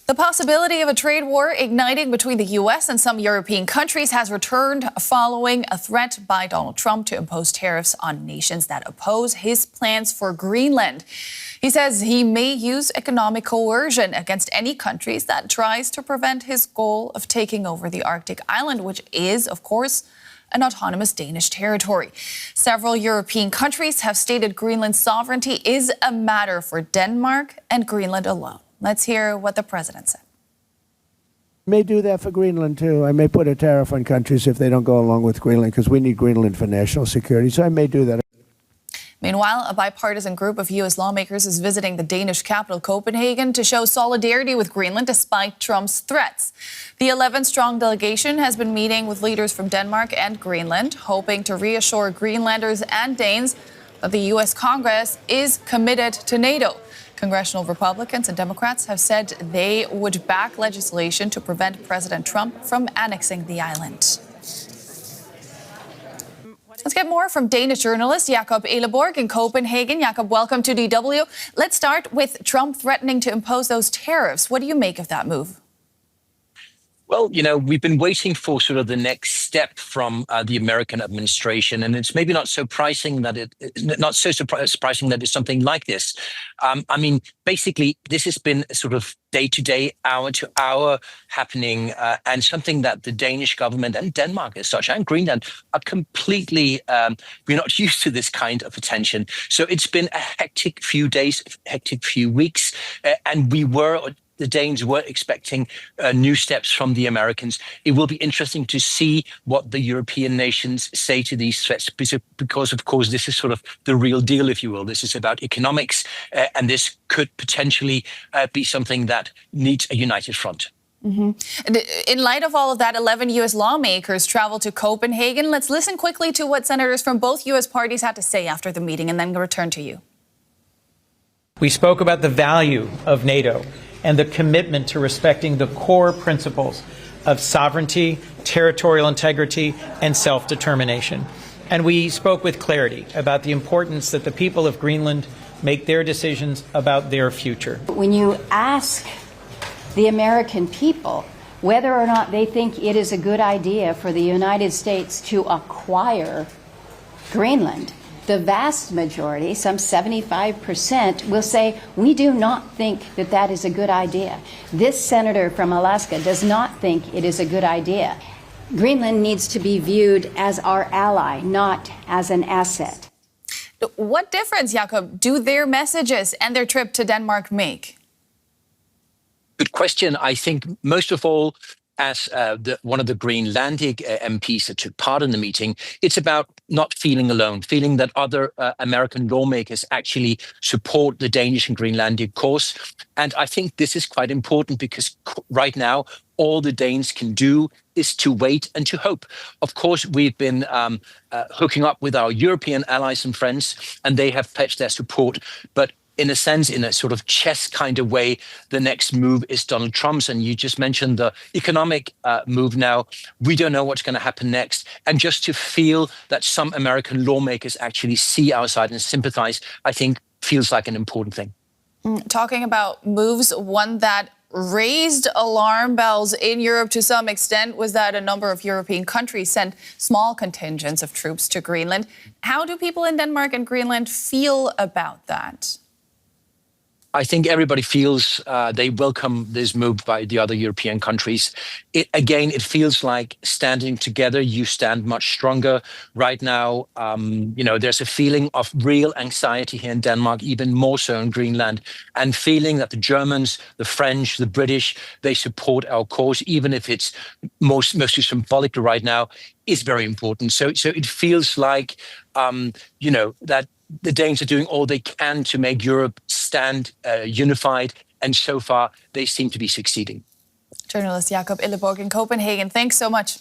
The possibility of a trade war igniting between the U.S. and some European countries has returned following a threat by Donald Trump to impose tariffs on nations that oppose his plans for Greenland. He says he may use economic coercion against any countries that tries to prevent his goal of taking over the Arctic island, which is, of course, an autonomous Danish territory. Several European countries have stated Greenland's sovereignty is a matter for Denmark and Greenland alone. Let's hear what the president said. I may do that for Greenland, too. I may put a tariff on countries if they don't go along with Greenland, because we need Greenland for national security. So I may do that. Meanwhile, a bipartisan group of U.S. lawmakers is visiting the Danish capital, Copenhagen, to show solidarity with Greenland despite Trump's threats. The 11-strong delegation has been meeting with leaders from Denmark and Greenland, hoping to reassure Greenlanders and Danes that the U.S. Congress is committed to NATO. Congressional Republicans and Democrats have said they would back legislation to prevent President Trump from annexing the island. Let's get more from Danish journalist Jakob Illeborg in Copenhagen. Jakob, welcome to DW. Let's start with Trump threatening to impose those tariffs. What do you make of that move? Well, we've been waiting for sort of the next step from the American administration, and it's maybe not surprising that surprising that it's something like this. Basically, this has been sort of day-to-day, hour-to-hour happening, and something that the Danish government and Denmark as such and Greenland are completely, we're not used to this kind of attention. So it's been a hectic few days, hectic few weeks, and the Danes were expecting new steps from the Americans. It will be interesting to see what the European nations say to these threats, because, of course, this is sort of the real deal, if you will. This is about economics, and this could potentially be something that needs a united front. Mm-hmm. And in light of all of that, 11 U.S. lawmakers traveled to Copenhagen. Let's listen quickly to what senators from both U.S. parties had to say after the meeting, and then return to you. We spoke about the value of NATO and the commitment to respecting the core principles of sovereignty, territorial integrity, and self-determination. And we spoke with clarity about the importance that the people of Greenland make their decisions about their future. When you ask the American people whether or not they think it is a good idea for the United States to acquire Greenland, the vast majority, some 75%, will say, we do not think that that is a good idea. This senator from Alaska does not think it is a good idea. Greenland needs to be viewed as our ally, not as an asset. What difference, Jakob, do their messages and their trip to Denmark make? Good question. I think most of all, as one of the Greenlandic MPs that took part in the meeting, it's about not feeling alone, feeling that other American lawmakers actually support the Danish and Greenlandic cause. And I think this is quite important because right now, all the Danes can do is to wait and to hope. Of course, we've been hooking up with our European allies and friends, and they have pledged their support. But in a sense, in a sort of chess kind of way, the next move is Donald Trump's. And you just mentioned the economic move now. We don't know what's going to happen next. And just to feel that some American lawmakers actually see our side and sympathize, I think feels like an important thing. Talking about moves, one that raised alarm bells in Europe to some extent was that a number of European countries sent small contingents of troops to Greenland. How do people in Denmark and Greenland feel about that? I think everybody feels they welcome this move by the other European countries. It feels like standing together, you stand much stronger. Right now, there's a feeling of real anxiety here in Denmark, even more so in Greenland, and feeling that the Germans, the French, the British, they support our cause, even if it's mostly symbolic right now, is very important. So it feels like, that the Danes are doing all they can to make Europe stand unified, and so far they seem to be succeeding. Journalist Jakob Illeborg in Copenhagen, thanks so much.